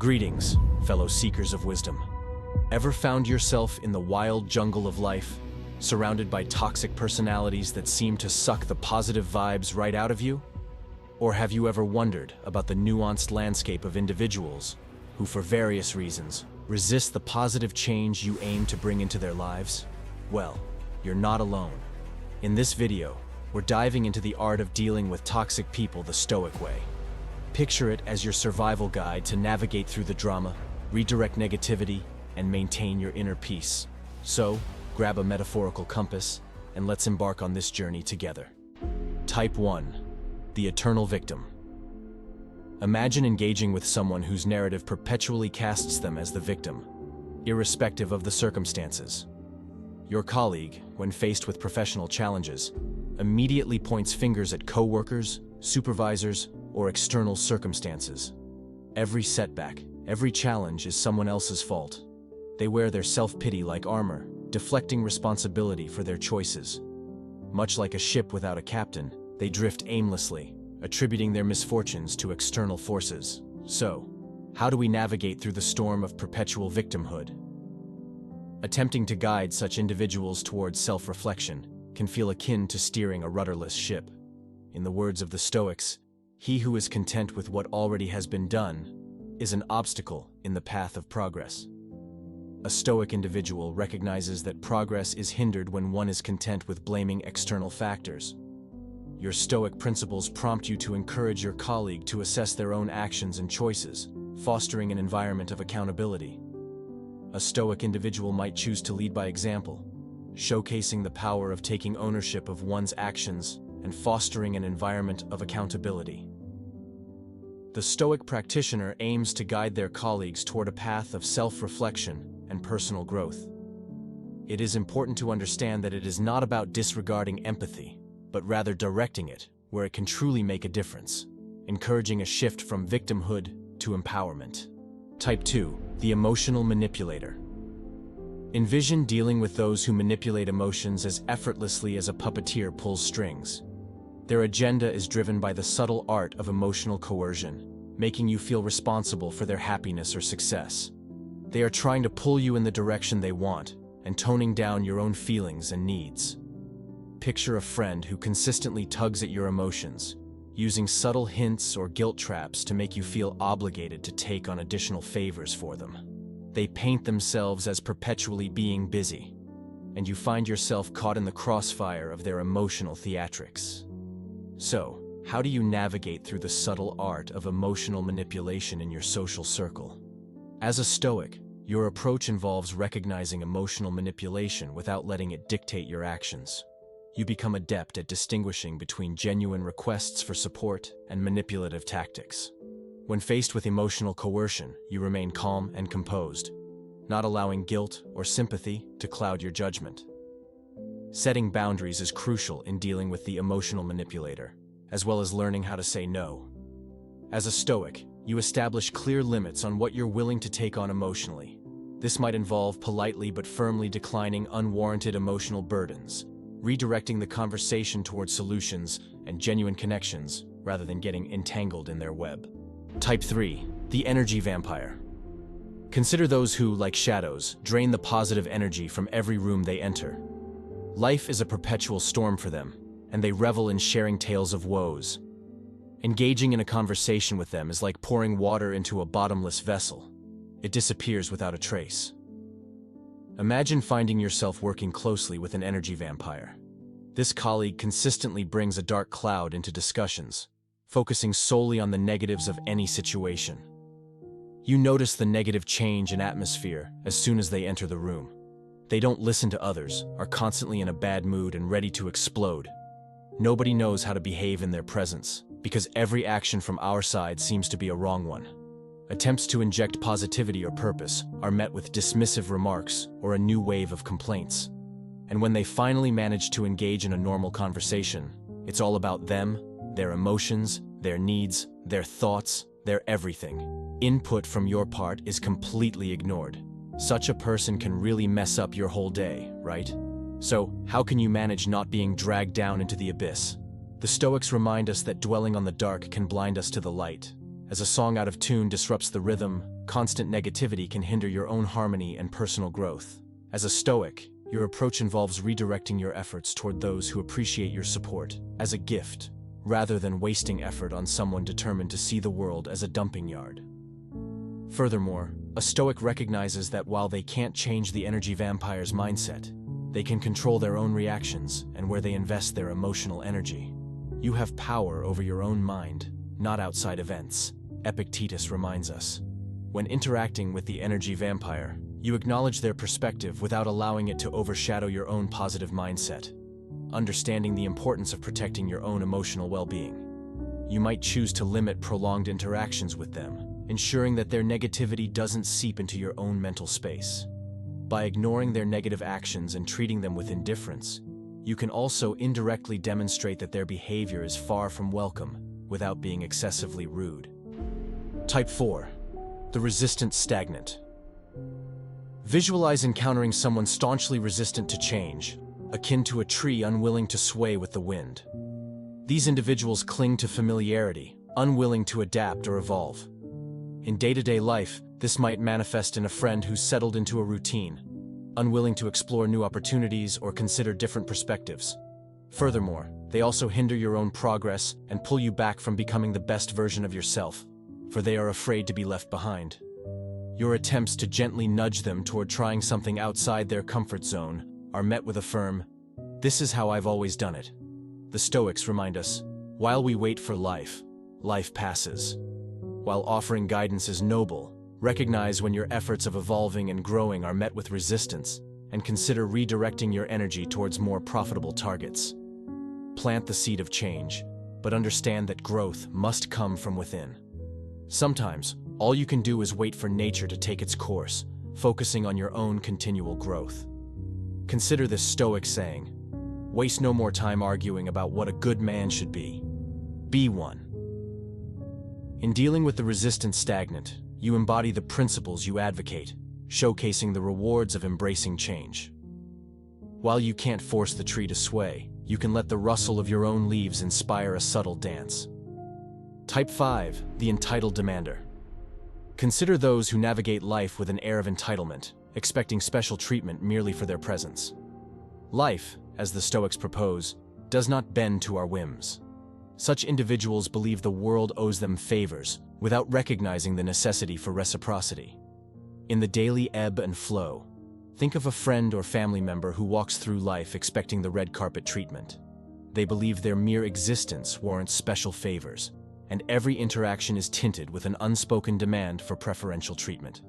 Greetings, fellow seekers of wisdom. Ever found yourself in the wild jungle of life, surrounded by toxic personalities that seem to suck the positive vibes right out of you? Or have you ever wondered about the nuanced landscape of individuals who, for various reasons, resist the positive change you aim to bring into their lives? Well, you're not alone. In this video, we're diving into the art of dealing with toxic people the Stoic way. Picture it as your survival guide to navigate through the drama, redirect negativity, and maintain your inner peace. So, grab a metaphorical compass, and let's embark on this journey together. Type 1. The eternal victim. Imagine engaging with someone whose narrative perpetually casts them as the victim, irrespective of the circumstances. Your colleague, when faced with professional challenges, immediately points fingers at coworkers, supervisors, or external circumstances. Every setback, every challenge is someone else's fault. They wear their self-pity like armor, deflecting responsibility for their choices. Much like a ship without a captain, they drift aimlessly, attributing their misfortunes to external forces. So, how do we navigate through the storm of perpetual victimhood? Attempting to guide such individuals towards self-reflection can feel akin to steering a rudderless ship. In the words of the Stoics, "He who is content with what already has been done is an obstacle in the path of progress." A Stoic individual recognizes that progress is hindered when one is content with blaming external factors. Your Stoic principles prompt you to encourage your colleague to assess their own actions and choices, fostering an environment of accountability. A Stoic individual might choose to lead by example, showcasing the power of taking ownership of one's actions and fostering an environment of accountability. The Stoic practitioner aims to guide their colleagues toward a path of self-reflection and personal growth. It is important to understand that it is not about disregarding empathy, but rather directing it where it can truly make a difference, encouraging a shift from victimhood to empowerment. Type 2. The emotional manipulator. Envision dealing with those who manipulate emotions as effortlessly as a puppeteer pulls strings. Their agenda is driven by the subtle art of emotional coercion, making you feel responsible for their happiness or success. They are trying to pull you in the direction they want and toning down your own feelings and needs. Picture a friend who consistently tugs at your emotions, using subtle hints or guilt traps to make you feel obligated to take on additional favors for them. They paint themselves as perpetually being busy, and you find yourself caught in the crossfire of their emotional theatrics. So, how do you navigate through the subtle art of emotional manipulation in your social circle? As a Stoic, your approach involves recognizing emotional manipulation without letting it dictate your actions. You become adept at distinguishing between genuine requests for support and manipulative tactics. When faced with emotional coercion, you remain calm and composed, not allowing guilt or sympathy to cloud your judgment. Setting boundaries is crucial in dealing with the emotional manipulator, as well as learning how to say no. As a Stoic, you establish clear limits on what you're willing to take on emotionally. This might involve politely but firmly declining unwarranted emotional burdens, redirecting the conversation towards solutions and genuine connections rather than getting entangled in their web. Type 3. The energy vampire. Consider those who, like shadows, drain the positive energy from every room they enter. Life is a perpetual storm for them, and they revel in sharing tales of woes. Engaging in a conversation with them is like pouring water into a bottomless vessel. It disappears without a trace. Imagine finding yourself working closely with an energy vampire. This colleague consistently brings a dark cloud into discussions, focusing solely on the negatives of any situation. You notice the negative change in atmosphere as soon as they enter the room. They don't listen to others, are constantly in a bad mood and ready to explode. Nobody knows how to behave in their presence, because every action from our side seems to be a wrong one. Attempts to inject positivity or purpose are met with dismissive remarks or a new wave of complaints. And when they finally manage to engage in a normal conversation, it's all about them, their emotions, their needs, their thoughts, their everything. Input from your part is completely ignored. Such a person can really mess up your whole day, right? So, how can you manage not being dragged down into the abyss? The Stoics remind us that dwelling on the dark can blind us to the light. As a song out of tune disrupts the rhythm, constant negativity can hinder your own harmony and personal growth. As a Stoic, your approach involves redirecting your efforts toward those who appreciate your support as a gift, rather than wasting effort on someone determined to see the world as a dumping yard. Furthermore, a Stoic recognizes that while they can't change the energy vampire's mindset, they can control their own reactions and where they invest their emotional energy. You have power over your own mind, not outside events, Epictetus reminds us. When interacting with the energy vampire, you acknowledge their perspective without allowing it to overshadow your own positive mindset, understanding the importance of protecting your own emotional well-being. You might choose to limit prolonged interactions with them, ensuring that their negativity doesn't seep into your own mental space. By ignoring their negative actions and treating them with indifference, you can also indirectly demonstrate that their behavior is far from welcome without being excessively rude. Type 4. The Resistant Stagnant. Visualize encountering someone staunchly resistant to change, akin to a tree unwilling to sway with the wind. These individuals cling to familiarity, unwilling to adapt or evolve. In day-to-day life, this might manifest in a friend who's settled into a routine, unwilling to explore new opportunities or consider different perspectives. Furthermore, they also hinder your own progress and pull you back from becoming the best version of yourself, for they are afraid to be left behind. Your attempts to gently nudge them toward trying something outside their comfort zone are met with a firm, "This is how I've always done it." The Stoics remind us, while we wait for life, life passes. While offering guidance is noble, recognize when your efforts of evolving and growing are met with resistance, and consider redirecting your energy towards more profitable targets. Plant the seed of change, but understand that growth must come from within. Sometimes, all you can do is wait for nature to take its course, focusing on your own continual growth. Consider this Stoic saying, "Waste no more time arguing about what a good man should be. Be one." In dealing with the resistant stagnant, you embody the principles you advocate, showcasing the rewards of embracing change. While you can't force the tree to sway, you can let the rustle of your own leaves inspire a subtle dance. Type 5, the entitled demander. Consider those who navigate life with an air of entitlement, expecting special treatment merely for their presence. Life, as the Stoics propose, does not bend to our whims. Such individuals believe the world owes them favors, without recognizing the necessity for reciprocity. In the daily ebb and flow, think of a friend or family member who walks through life expecting the red carpet treatment. They believe their mere existence warrants special favors, and every interaction is tinted with an unspoken demand for preferential treatment.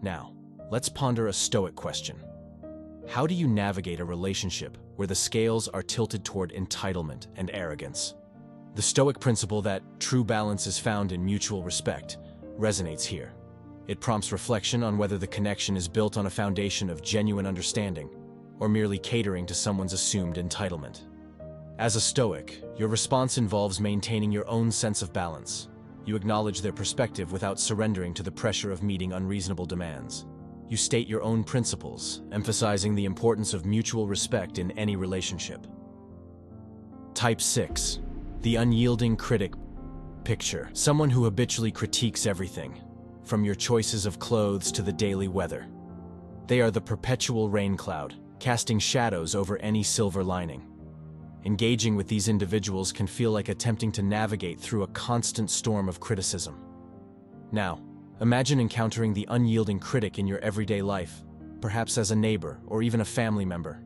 Now, let's ponder a Stoic question. How do you navigate a relationship where the scales are tilted toward entitlement and arrogance? The Stoic principle that true balance is found in mutual respect resonates here. It prompts reflection on whether the connection is built on a foundation of genuine understanding or merely catering to someone's assumed entitlement. As a Stoic, your response involves maintaining your own sense of balance. You acknowledge their perspective without surrendering to the pressure of meeting unreasonable demands. You state your own principles, emphasizing the importance of mutual respect in any relationship. Type 6. The unyielding critic. Picture someone who habitually critiques everything, from your choices of clothes to the daily weather. They are the perpetual rain cloud, casting shadows over any silver lining. Engaging with these individuals can feel like attempting to navigate through a constant storm of criticism. Now, imagine encountering the unyielding critic in your everyday life, perhaps as a neighbor or even a family member.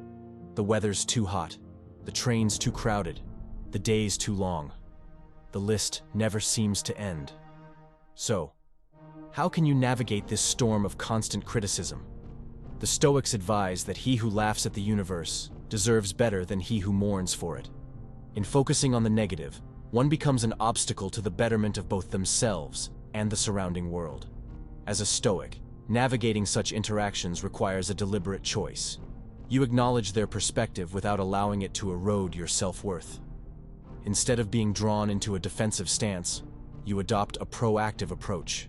The weather's too hot, the train's too crowded, the day's too long. The list never seems to end. So, how can you navigate this storm of constant criticism? The Stoics advise that he who laughs at the universe deserves better than he who mourns for it. In focusing on the negative, one becomes an obstacle to the betterment of both themselves and the surrounding world. As a Stoic, navigating such interactions requires a deliberate choice. You acknowledge their perspective without allowing it to erode your self-worth. Instead of being drawn into a defensive stance, you adopt a proactive approach.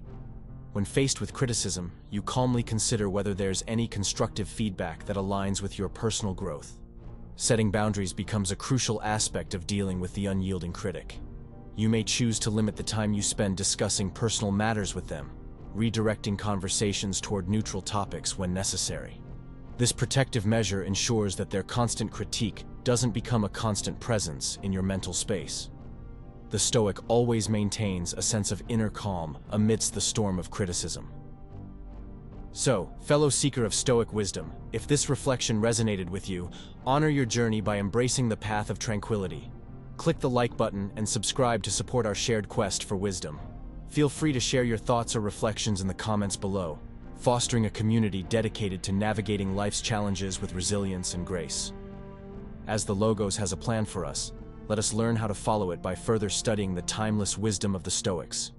When faced with criticism, you calmly consider whether there's any constructive feedback that aligns with your personal growth. Setting boundaries becomes a crucial aspect of dealing with the unyielding critic. You may choose to limit the time you spend discussing personal matters with them, redirecting conversations toward neutral topics when necessary. This protective measure ensures that their constant critique doesn't become a constant presence in your mental space. The Stoic always maintains a sense of inner calm amidst the storm of criticism. So, fellow seeker of Stoic wisdom, if this reflection resonated with you, honor your journey by embracing the path of tranquility. Click the like button and subscribe to support our shared quest for wisdom. Feel free to share your thoughts or reflections in the comments below, fostering a community dedicated to navigating life's challenges with resilience and grace. As the Logos has a plan for us, let us learn how to follow it by further studying the timeless wisdom of the Stoics.